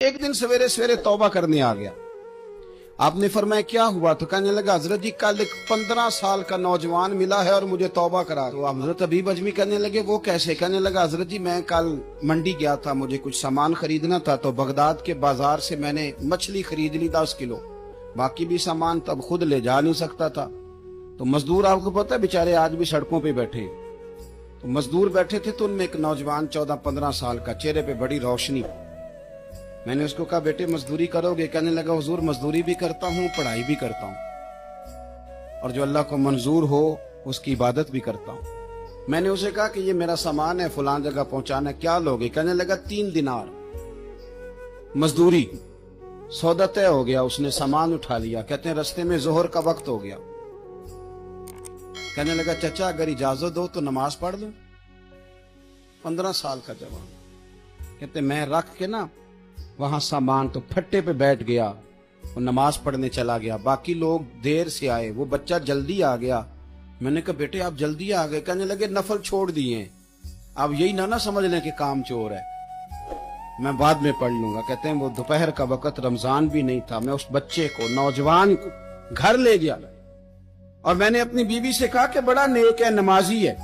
एक दिन सवेरे सवेरे तौबा करने आ गया। आपने फरमाया क्या हुआ? तो कहने लगा हजरत जी कल एक 15 साल का नौजवान मिला है और मुझे तौबा करा। तो हजरत अबीब अजमी कहने लगे वो कैसे? कहने लगा हजरत जी मैं कल मंडी गया था, मुझे कुछ सामान खरीदना था, तो बगदाद के बाजार से मैंने मछली खरीद ली 10 किलो, बाकी भी सामान तब खुद ले जा नहीं सकता था। तो मजदूर आपको पता है बेचारे आज भी सड़कों पे बैठे, तो मजदूर बैठे थे, तो उनमें एक नौजवान 14-15 साल का, चेहरे पे बड़ी रोशनी। मैंने उसको कहा बेटे मजदूरी करोगे? कहने लगा हुजूर मजदूरी भी करता हूँ, पढ़ाई भी करता हूँ, और जो अल्लाह को मंजूर हो उसकी इबादत भी करता हूँ। मैंने उसे कहा कि ये मेरा सामान है, फलां जगह पहुंचाना, क्या लोगे? कहने लगा 3 दिनार मजदूरी। सौदा तय हो गया, उसने सामान उठा लिया। कहते हैं रस्ते में जोहर का वक्त हो गया। कहने लगा चाचा अगर इजाजत दो तो नमाज पढ़ लूं। 15 साल का जवान। कहते मैं रख के ना वहां सामान, तो फट्टे पे बैठ गया और नमाज पढ़ने चला गया। बाकी लोग देर से आए, वो बच्चा जल्दी आ गया। मैंने कहा बेटे आप जल्दी आ गए? कहने लगे नफल छोड़ दिए, अब यही ना समझ लें कि काम चोर है, मैं बाद में पढ़ लूंगा। कहते हैं वो दोपहर का वक्त, रमजान भी नहीं था, मैं उस बच्चे को, नौजवान को घर ले गया और मैंने अपनी बीवी से कहा कि बड़ा नेक है, नमाजी है।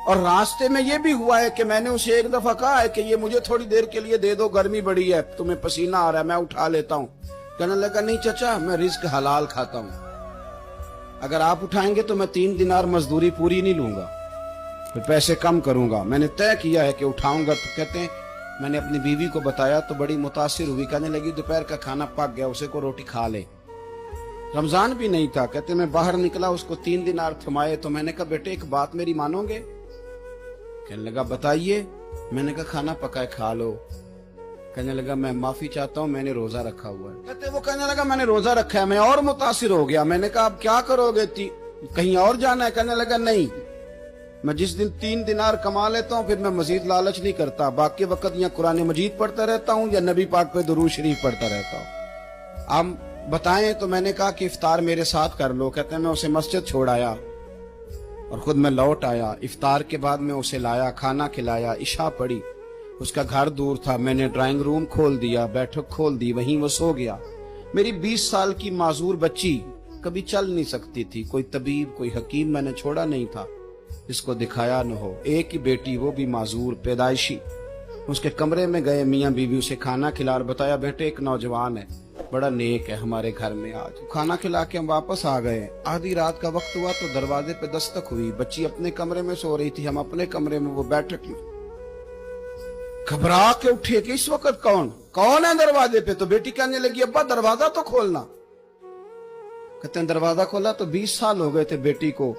और रास्ते में ये भी हुआ है कि मैंने उसे एक दफा कहा है कि ये मुझे थोड़ी देर के लिए दे दो, गर्मी बड़ी है, तुम्हें पसीना आ रहा है, मैं उठा लेता हूँ। कहने लगा नहीं चाचा मैं रिस्क हलाल खाता हूँ, अगर आप उठाएंगे तो मैं 3 दिनार मजदूरी पूरी नहीं लूंगा, फिर पैसे कम करूंगा, मैंने तय किया है कि उठाऊंगा। तो कहते हैं मैंने अपनी बीवी को बताया तो बड़ी मुतासिर हुई, कहने लगी दोपहर का खाना पक गया, उसे को रोटी खा ले। रमजान भी नहीं था। कहते मैं बाहर निकला, उसको 3 दिनार थमाए, तो मैंने कहा बेटे एक बात मेरी मानोगे? कहने लगा बताइए। मैंने कहा खाना पकाए खा लो। कहने लगा मैं माफी चाहता हूँ, मैंने रोजा रखा हुआ है। कहते वो कहने लगा मैंने रोजा रखा है। मैं और मुतासिर हो गया। मैंने कहा अब क्या करोगे? कहीं और जाना है? कहने लगा नहीं, मैं जिस दिन 3 दिनार कमा लेता हूँ फिर मैं मजीद लालच नहीं करता, बाकी वक्त या कुरान मजीद पढ़ता रहता हूँ या नबी पाक पे दुरूद शरीफ पढ़ता रहता हूँ। आप बताएं। तो मैंने कहा कि इफ्तार मेरे साथ कर लो। कहते हैं मैं उसे मस्जिद छोड़ आया और खुद मैं लौट आया। इफ्तार के बाद मैं उसे लाया, खाना खिलाया, इशा पढ़ी। उसका घर दूर था, मैंने ड्राइंग रूम खोल दिया, बैठक खोल दी, वहीं वो सो गया। मेरी 20 साल की माजूर बच्ची कभी चल नहीं सकती थी, कोई तबीब कोई हकीम मैंने छोड़ा नहीं था जिसको दिखाया न हो। एक ही बेटी, वो भी माजूर पैदाइशी। उसके कमरे में गए, मियाँ बीवी उसे खाना खिला और बताया बेटे एक नौजवान है, बड़ा नेक है, हमारे घर में आज। खाना खिला के हम वापस आ गए। आधी रात का वक्त हुआ तो दरवाजे पे दस्तक हुई। बच्ची अपने कमरे में सो रही थी, हम अपने कमरे में, वो बैठक में। घबरा के उठे कि इस वक्त कौन है दरवाजे पे? तो बेटी कहने लगी अब्बा दरवाजा तो खोलना। कहते हैं दरवाजा खोला तो 20 साल हो गए थे बेटी को,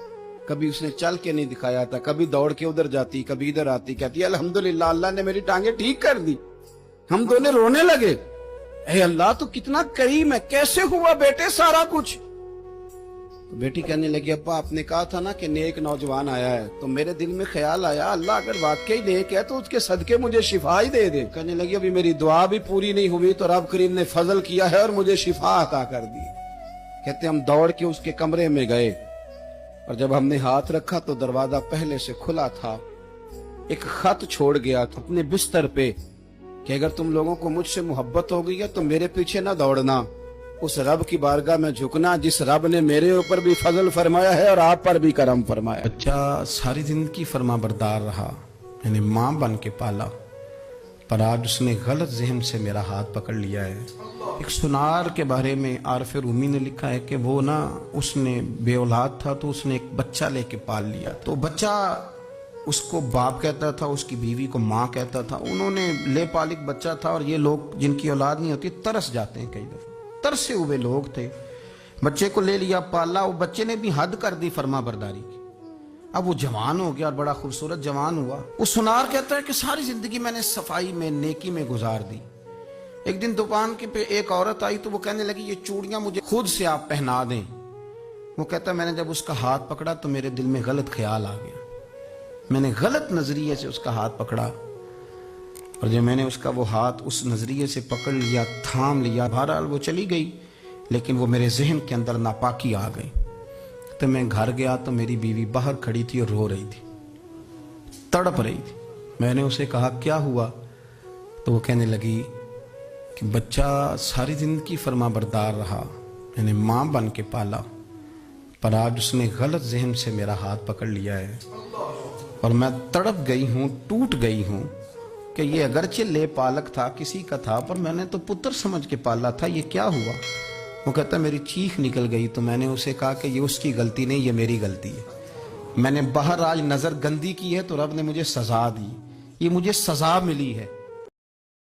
कभी उसने चल के नहीं दिखाया था, कभी दौड़ के उधर जाती, कभी इधर आती। कहती अल्हम्दुलिल्लाह अल्लाह ने मेरी टांगे ठीक कर दी। हम दोनों रोने लगे, हे अल्लाह तो कितना करीम है, कैसे हुआ बेटे सारा कुछ? तो बेटी कहने लगी अब्बा आपने कहा था ना कि नेक नौजवान आया है, तो मेरे दिल में ख्याल आया अल्लाह अगर वाकई नेक है तो उसके सदके मुझे शिफा ही दे दे। कहने लगी अभी मेरी दुआ भी पूरी नहीं हुई तो रब करीम ने फजल किया है और मुझे शिफा अता कर दी। कहते हम दौड़ के उसके कमरे में गए और जब हमने हाथ रखा तो दरवाजा पहले से खुला था। एक खत छोड़ गया था अपने बिस्तर पे कि अगर तुम लोगों को मुझसे मोहब्बत हो गई है तो मेरे पीछे ना दौड़ना, उस रब की बारगाह में झुकना जिस रब ने मेरे ऊपर भी फजल फरमाया है और आप पर भी करम फरमाया। बच्चा सारी जिंदगी फरमा बरदार रहा, मैंने माँ बन के पाला, पर आज उसने गलत जहन से मेरा हाथ पकड़ लिया है। एक सुनार के बारे में आरफ रूमी ने लिखा है कि वो ना उसने बे औलाद था तो उसने एक बच्चा लेके पाल लिया। तो बच्चा उसको बाप कहता था, उसकी बीवी को माँ कहता था। उन्होंने ले पालिक बच्चा था और ये लोग जिनकी औलाद नहीं होती तरस जाते हैं, कई दफा तरसे हुए लोग थे। बच्चे को ले लिया, पाला, वो बच्चे ने भी हद कर दी फर्मा बरदारी की। अब वो जवान हो गया और बड़ा खूबसूरत जवान हुआ। वो सुनार कहता है कि सारी जिंदगी मैंने सफाई में नेकी में गुजार दी। एक दिन दुकान के पे एक औरत आई तो वो कहने लगी ये चूड़ियां मुझे खुद से आप पहना दें। वो कहता मैंने जब उसका हाथ पकड़ा तो मेरे दिल में गलत ख्याल आ गया, मैंने गलत नजरिए से उसका हाथ पकड़ा और जब मैंने उसका वो हाथ उस नजरिए से पकड़ लिया, थाम लिया, बहरहाल वो चली गई, लेकिन वो मेरे जहन के अंदर नापाकी आ गई। तो मैं घर गया तो मेरी बीवी बाहर खड़ी थी और रो रही थी, तड़प रही थी। मैंने उसे कहा क्या हुआ? तो वो कहने लगी کہ بچہ ساری زندگی فرما بردار رہا، میں نے ماں بن کے پالا، پر آج اس نے غلط ذہن سے میرا ہاتھ پکڑ لیا ہے اور میں تڑپ گئی ہوں، ٹوٹ گئی ہوں کہ یہ اگرچہ لے پالک تھا، کسی کا تھا، پر میں نے تو پتر سمجھ کے پالا تھا، یہ کیا ہوا؟ وہ کہتا میری چیخ نکل گئی تو میں نے اسے کہا کہ یہ اس کی غلطی نہیں، یہ میری غلطی ہے۔ میں نے باہر آج نظر گندی کی ہے تو رب نے مجھے سزا دی، یہ مجھے سزا ملی ہے۔